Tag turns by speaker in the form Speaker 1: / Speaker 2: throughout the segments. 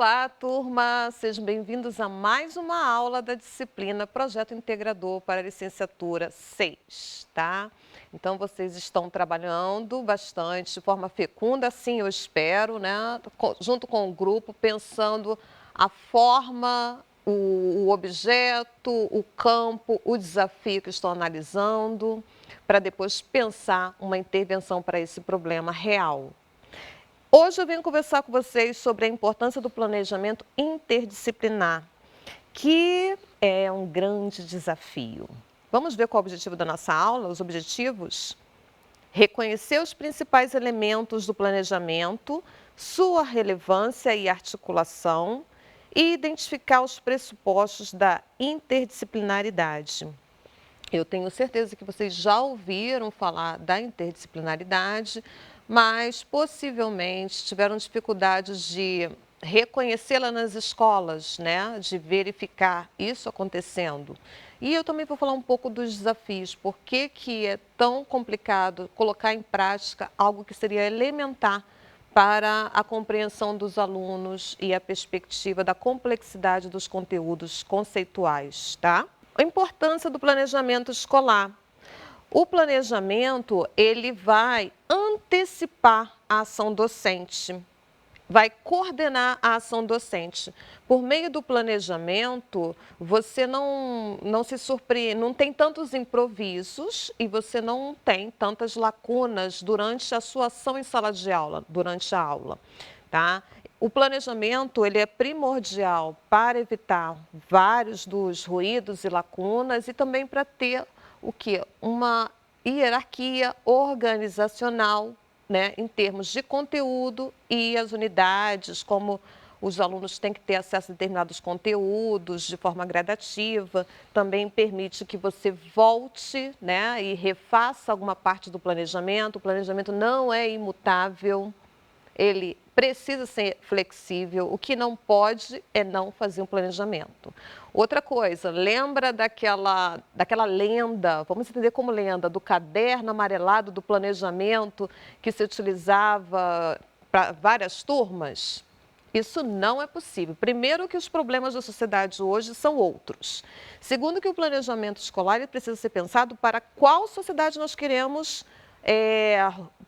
Speaker 1: Olá, turma! Sejam bem-vindos a mais uma aula da disciplina Projeto Integrador para a Licenciatura 6, tá? Então, vocês estão trabalhando bastante, de forma fecunda, assim eu espero, né? Junto com o grupo, pensando a forma, o objeto, o campo, o desafio que estão analisando, para depois pensar uma intervenção para esse problema real. Hoje eu venho conversar com vocês sobre a importância do planejamento interdisciplinar, que é um grande desafio. Vamos ver qual é o objetivo da nossa aula, os objetivos? Reconhecer os principais elementos do planejamento, sua relevância e articulação, e identificar os pressupostos da interdisciplinaridade. Eu tenho certeza que vocês já ouviram falar da interdisciplinaridade, mas possivelmente tiveram dificuldades de reconhecê-la nas escolas, né? De verificar isso acontecendo. E eu também vou falar um pouco dos desafios, por que é tão complicado colocar em prática algo que seria elementar para a compreensão dos alunos e a perspectiva da complexidade dos conteúdos conceituais, tá? A importância do planejamento escolar. O planejamento, ele vai antecipar a ação docente, vai coordenar a ação docente. Por meio do planejamento, você não se surpreende, não tem tantos improvisos e você não tem tantas lacunas durante a sua ação em sala de aula, durante a aula, tá? O planejamento, ele é primordial para evitar vários dos ruídos e lacunas e também para ter o quê? Uma hierarquia organizacional, né, em termos de conteúdo e as unidades, como os alunos têm que ter acesso a determinados conteúdos de forma gradativa, também permite que você volte, né, e refaça alguma parte do planejamento. O planejamento não é imutável, ele precisa ser flexível, o que não pode é não fazer um planejamento. Outra coisa, lembra daquela lenda, vamos entender como lenda, do caderno amarelado do planejamento que se utilizava para várias turmas? Isso não é possível. Primeiro que os problemas da sociedade hoje são outros. Segundo que o planejamento escolar ele precisa ser pensado para qual sociedade nós queremos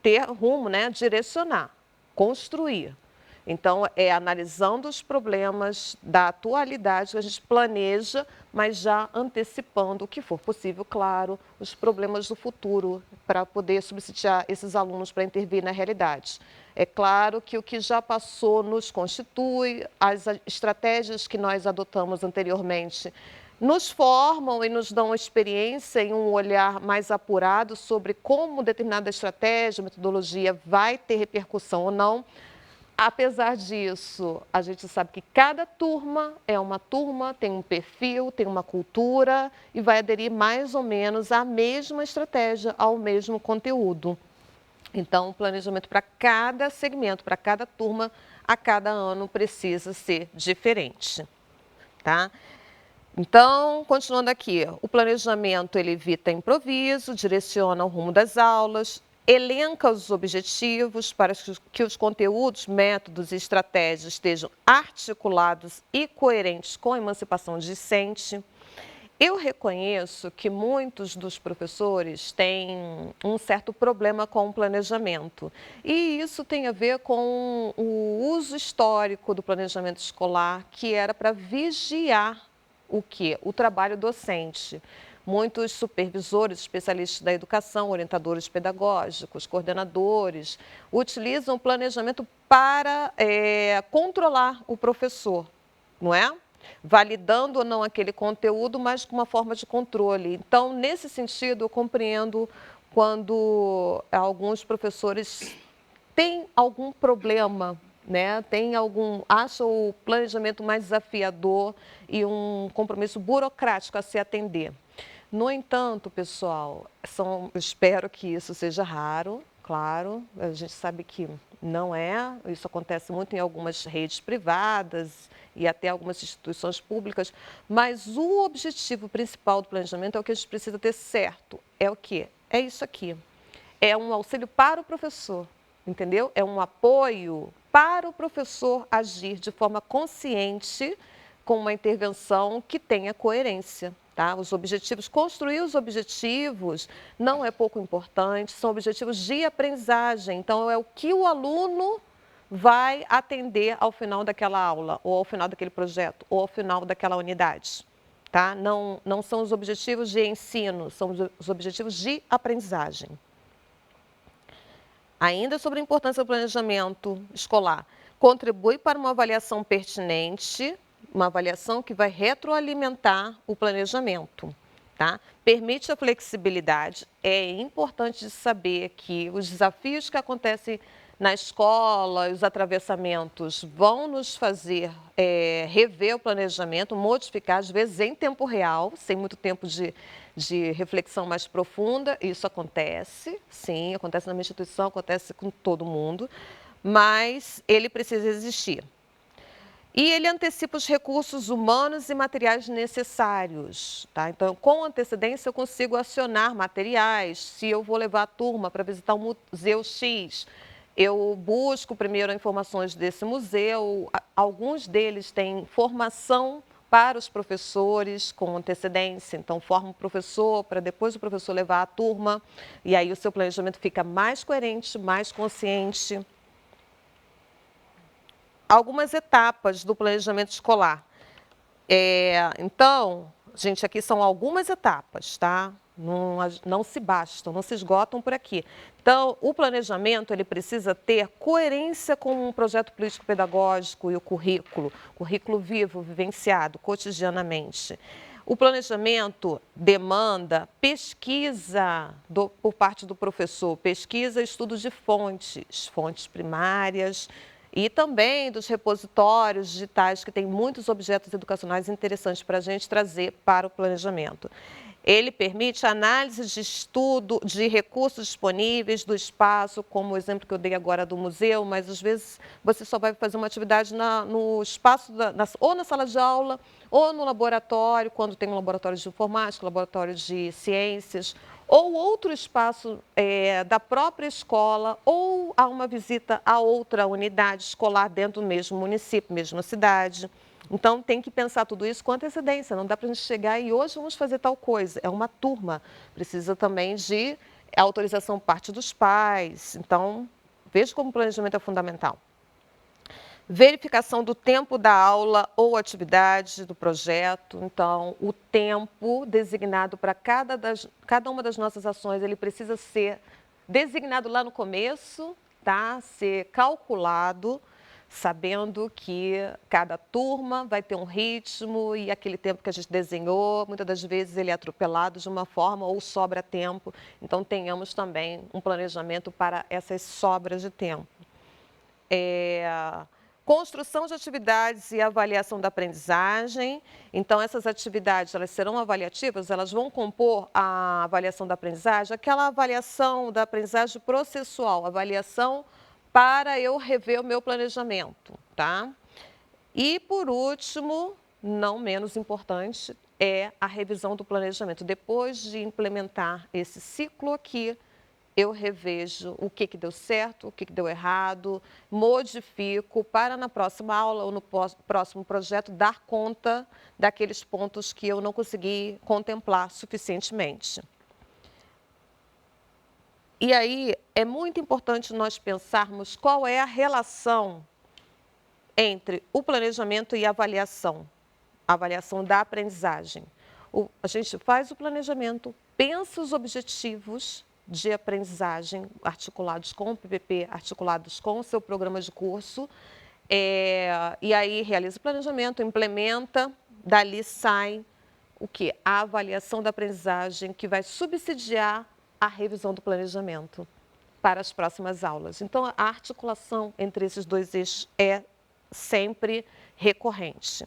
Speaker 1: ter rumo, né, direcionar, construir. Então, é analisando os problemas da atualidade que a gente planeja, mas já antecipando o que for possível, claro, os problemas do futuro, para poder subsidiar esses alunos para intervir na realidade. É claro que o que já passou nos constitui, as estratégias que nós adotamos anteriormente nos formam e nos dão experiência e um olhar mais apurado sobre como determinada estratégia, metodologia vai ter repercussão ou não. Apesar disso, a gente sabe que cada turma é uma turma, tem um perfil, tem uma cultura e vai aderir mais ou menos à mesma estratégia, ao mesmo conteúdo. Então, o planejamento para cada segmento, para cada turma, a cada ano precisa ser diferente, tá? Então, continuando aqui, o planejamento ele evita improviso, direciona o rumo das aulas, elenca os objetivos para que os conteúdos, métodos e estratégias estejam articulados e coerentes com a emancipação discente. Eu reconheço que muitos dos professores têm um certo problema com o planejamento. E isso tem a ver com o uso histórico do planejamento escolar, que era para vigiar o quê? O trabalho docente. Muitos supervisores, especialistas da educação, orientadores pedagógicos, coordenadores, utilizam o planejamento para controlar o professor, não é? Validando ou não aquele conteúdo, mas com uma forma de controle. Então, nesse sentido, eu compreendo quando alguns professores têm algum problema, né? Acham o planejamento mais desafiador e um compromisso burocrático a se atender. No entanto, pessoal, eu espero que isso seja raro, claro, a gente sabe que não é, isso acontece muito em algumas redes privadas e até algumas instituições públicas, mas o objetivo principal do planejamento é o que a gente precisa ter certo, é o quê? É isso aqui, é um auxílio para o professor, entendeu? É um apoio para o professor agir de forma consciente com uma intervenção que tenha coerência. Tá? Os objetivos, construir os objetivos não é pouco importante, são objetivos de aprendizagem. Então, é o que o aluno vai atender ao final daquela aula, ou ao final daquele projeto, ou ao final daquela unidade. Tá? Não são os objetivos de ensino, são os objetivos de aprendizagem. Ainda sobre a importância do planejamento escolar, contribui para uma avaliação pertinente, uma avaliação que vai retroalimentar o planejamento. Tá? Permite a flexibilidade. É importante saber que os desafios que acontecem na escola, os atravessamentos vão nos fazer rever o planejamento, modificar, às vezes em tempo real, sem muito tempo de reflexão mais profunda. Isso acontece, sim, acontece na minha instituição, acontece com todo mundo, mas ele precisa existir. E ele antecipa os recursos humanos e materiais necessários. Tá? Então, com antecedência, eu consigo acionar materiais. Se eu vou levar a turma para visitar um museu X, eu busco primeiro informações desse museu. Alguns deles têm formação para os professores com antecedência. Então, forma o professor para depois o professor levar a turma. E aí o seu planejamento fica mais coerente, mais consciente. Algumas etapas do planejamento escolar. Então, gente, aqui são algumas etapas, tá? Não se bastam, não se esgotam por aqui. Então, o planejamento, ele precisa ter coerência com o projeto político-pedagógico e o currículo vivo, vivenciado cotidianamente. O planejamento demanda pesquisa por parte do professor, pesquisa e estudo de fontes primárias, e também dos repositórios digitais, que tem muitos objetos educacionais interessantes para a gente trazer para o planejamento. Ele permite análise de estudo, de recursos disponíveis, do espaço, como o exemplo que eu dei agora do museu, mas às vezes você só vai fazer uma atividade no espaço, ou na sala de aula, ou no laboratório, quando tem um laboratório de informática, laboratório de ciências, ou outro espaço da própria escola, ou a uma visita a outra unidade escolar dentro do mesmo município, mesma cidade. Então, tem que pensar tudo isso com antecedência, não dá para a gente chegar e hoje vamos fazer tal coisa. É uma turma, precisa também de autorização por parte dos pais. Então, veja como o planejamento é fundamental. Verificação do tempo da aula ou atividade do projeto. Então, o tempo designado para cada uma das nossas ações, ele precisa ser designado lá no começo, tá? Ser calculado, sabendo que cada turma vai ter um ritmo e aquele tempo que a gente desenhou, muitas das vezes ele é atropelado de uma forma ou sobra tempo. Então, tenhamos também um planejamento para essas sobras de tempo. Construção de atividades e avaliação da aprendizagem. Então, essas atividades, elas serão avaliativas, elas vão compor a avaliação da aprendizagem, aquela avaliação da aprendizagem processual, avaliação para eu rever o meu planejamento, tá? E, por último, não menos importante, é a revisão do planejamento. Depois de implementar esse ciclo aqui, eu revejo o que deu certo, o que deu errado, modifico para na próxima aula ou no próximo projeto dar conta daqueles pontos que eu não consegui contemplar suficientemente. E aí é muito importante nós pensarmos qual é a relação entre o planejamento e a avaliação da aprendizagem. A gente faz o planejamento, pensa os objetivos de aprendizagem articulados com o PPP, articulados com o seu programa de curso, e aí realiza o planejamento, implementa, dali sai o quê? A avaliação da aprendizagem, que vai subsidiar a revisão do planejamento para as próximas aulas. Então, a articulação entre esses dois eixos é sempre recorrente.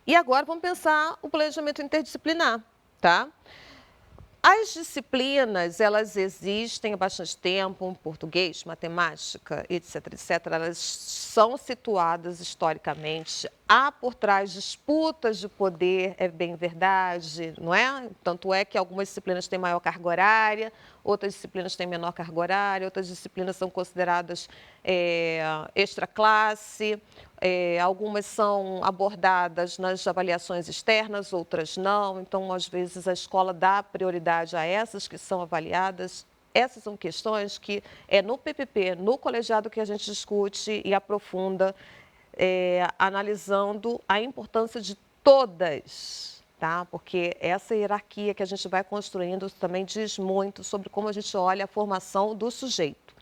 Speaker 1: E agora vamos pensar o planejamento interdisciplinar, tá? As disciplinas, elas existem há bastante tempo, português, matemática, etc, etc. Elas são situadas historicamente. Há por trás disputas de poder, é bem verdade, não é? Tanto é que algumas disciplinas têm maior carga horária, outras disciplinas têm menor carga horária, outras disciplinas são consideradas extra classe. Algumas são abordadas nas avaliações externas, outras não. Então, às vezes, a escola dá prioridade a essas que são avaliadas. Essas são questões que é no PPP, no colegiado, que a gente discute e aprofunda, analisando a importância de todas, tá? Porque essa hierarquia que a gente vai construindo também diz muito sobre como a gente olha a formação do sujeito.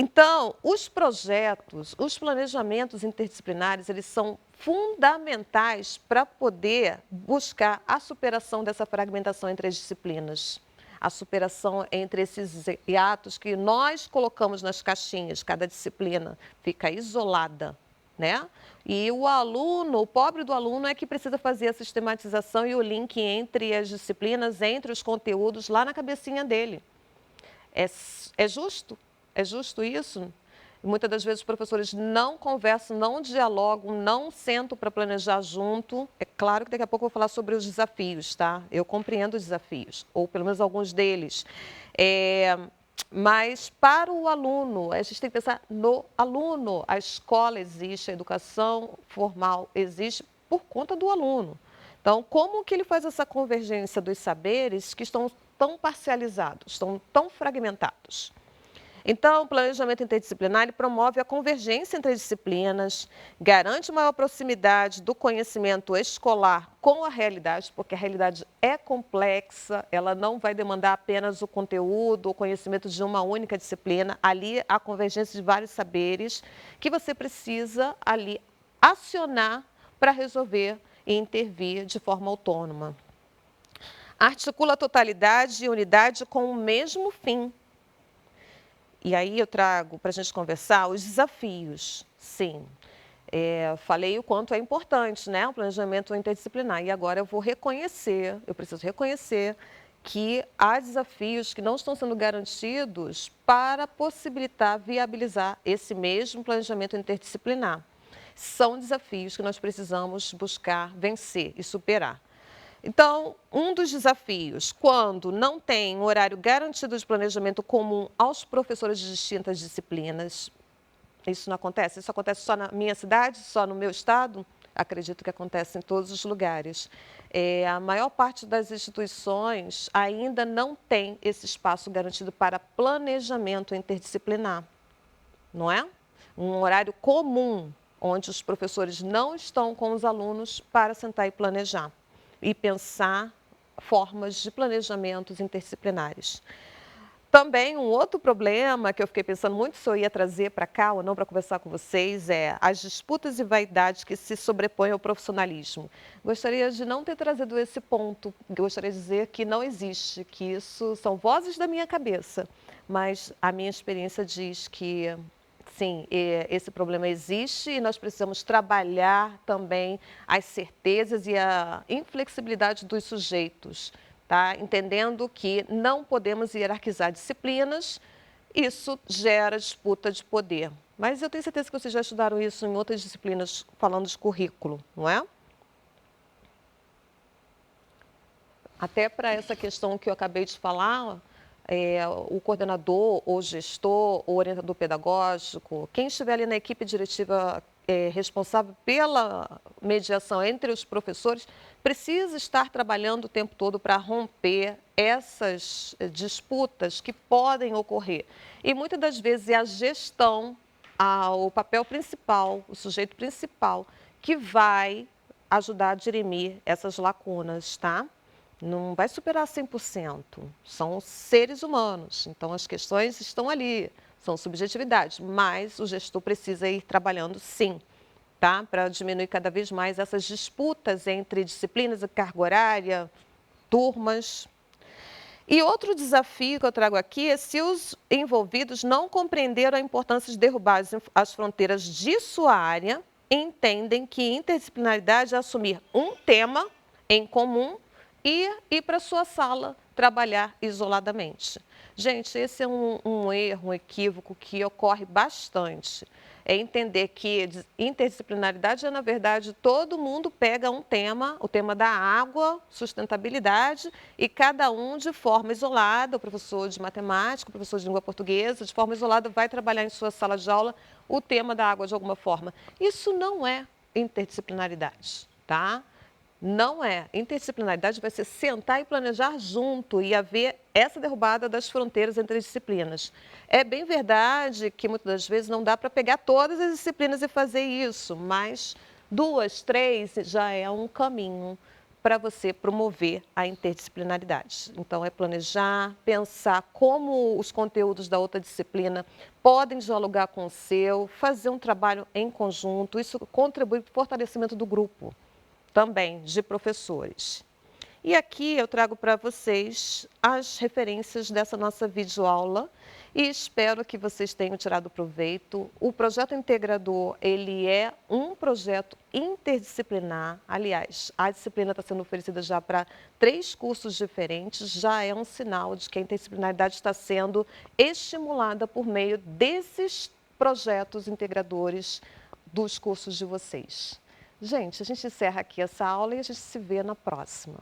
Speaker 1: Então, os projetos, os planejamentos interdisciplinares, eles são fundamentais para poder buscar a superação dessa fragmentação entre as disciplinas, a superação entre esses hiatos que nós colocamos nas caixinhas, cada disciplina fica isolada, né? E o aluno, o pobre do aluno é que precisa fazer a sistematização e o link entre as disciplinas, entre os conteúdos, lá na cabecinha dele. É justo? É justo isso? E muitas das vezes os professores não conversam, não dialogam, não sentam para planejar junto. É claro que daqui a pouco eu vou falar sobre os desafios, tá? Eu compreendo os desafios, ou pelo menos alguns deles. Mas para o aluno, a gente tem que pensar no aluno. A escola existe, a educação formal existe por conta do aluno. Então, como que ele faz essa convergência dos saberes que estão tão parcializados, estão tão fragmentados? Então, o planejamento interdisciplinar ele promove a convergência entre as disciplinas, garante maior proximidade do conhecimento escolar com a realidade, porque a realidade é complexa, ela não vai demandar apenas o conteúdo, o conhecimento de uma única disciplina. Ali há convergência de vários saberes que você precisa ali acionar para resolver e intervir de forma autônoma. Articula a totalidade e unidade com o mesmo fim. E aí eu trago para a gente conversar os desafios, sim. Falei o quanto é importante, né, o planejamento interdisciplinar. E agora eu preciso reconhecer que há desafios que não estão sendo garantidos para possibilitar, viabilizar esse mesmo planejamento interdisciplinar. São desafios que nós precisamos buscar vencer e superar. Então, um dos desafios, quando não tem um horário garantido de planejamento comum aos professores de distintas disciplinas, isso não acontece? Isso acontece só na minha cidade, só no meu estado? Acredito que acontece em todos os lugares. A maior parte das instituições ainda não tem esse espaço garantido para planejamento interdisciplinar, não é? Um horário comum, onde os professores não estão com os alunos para sentar e planejar e pensar formas de planejamentos interdisciplinares. Também um outro problema que eu fiquei pensando muito se eu ia trazer para cá ou não para conversar com vocês é as disputas e vaidades que se sobrepõem ao profissionalismo. Gostaria de não ter trazido esse ponto, gostaria de dizer que não existe, que isso são vozes da minha cabeça, mas a minha experiência diz que sim, esse problema existe e nós precisamos trabalhar também as certezas e a inflexibilidade dos sujeitos, tá? Entendendo que não podemos hierarquizar disciplinas, isso gera disputa de poder. Mas eu tenho certeza que vocês já estudaram isso em outras disciplinas, falando de currículo, não é? Até para essa questão que eu acabei de falar, o coordenador, ou gestor, ou orientador pedagógico, quem estiver ali na equipe diretiva responsável pela mediação entre os professores, precisa estar trabalhando o tempo todo para romper essas disputas que podem ocorrer. E muitas das vezes é a gestão, o papel principal, o sujeito principal, que vai ajudar a dirimir essas lacunas, tá? Não vai superar 100%, são seres humanos, então as questões estão ali, são subjetividades, mas o gestor precisa ir trabalhando sim, tá? Para diminuir cada vez mais essas disputas entre disciplinas e carga horária, turmas. E outro desafio que eu trago aqui é se os envolvidos não compreenderam a importância de derrubar as fronteiras de sua área, entendem que interdisciplinaridade é assumir um tema em comum e ir para a sua sala trabalhar isoladamente. Gente, esse é um erro, um equívoco que ocorre bastante. É entender que interdisciplinaridade é, na verdade, todo mundo pega um tema, o tema da água, sustentabilidade, e cada um de forma isolada, o professor de matemática, o professor de língua portuguesa, de forma isolada, vai trabalhar em sua sala de aula o tema da água de alguma forma. Isso não é interdisciplinaridade, tá? Não é. Interdisciplinaridade vai ser sentar e planejar junto e haver essa derrubada das fronteiras entre as disciplinas. É bem verdade que muitas das vezes não dá para pegar todas as disciplinas e fazer isso, mas 2, 3 já é um caminho para você promover a interdisciplinaridade. Então, é planejar, pensar como os conteúdos da outra disciplina podem dialogar com o seu, fazer um trabalho em conjunto, isso contribui para o fortalecimento do grupo também de professores. E aqui eu trago para vocês as referências dessa nossa videoaula e espero que vocês tenham tirado proveito. O projeto integrador, ele é um projeto interdisciplinar. Aliás, a disciplina está sendo oferecida já para 3 cursos diferentes, já é um sinal de que a interdisciplinaridade está sendo estimulada por meio desses projetos integradores dos cursos de vocês. Gente, a gente encerra aqui essa aula e a gente se vê na próxima.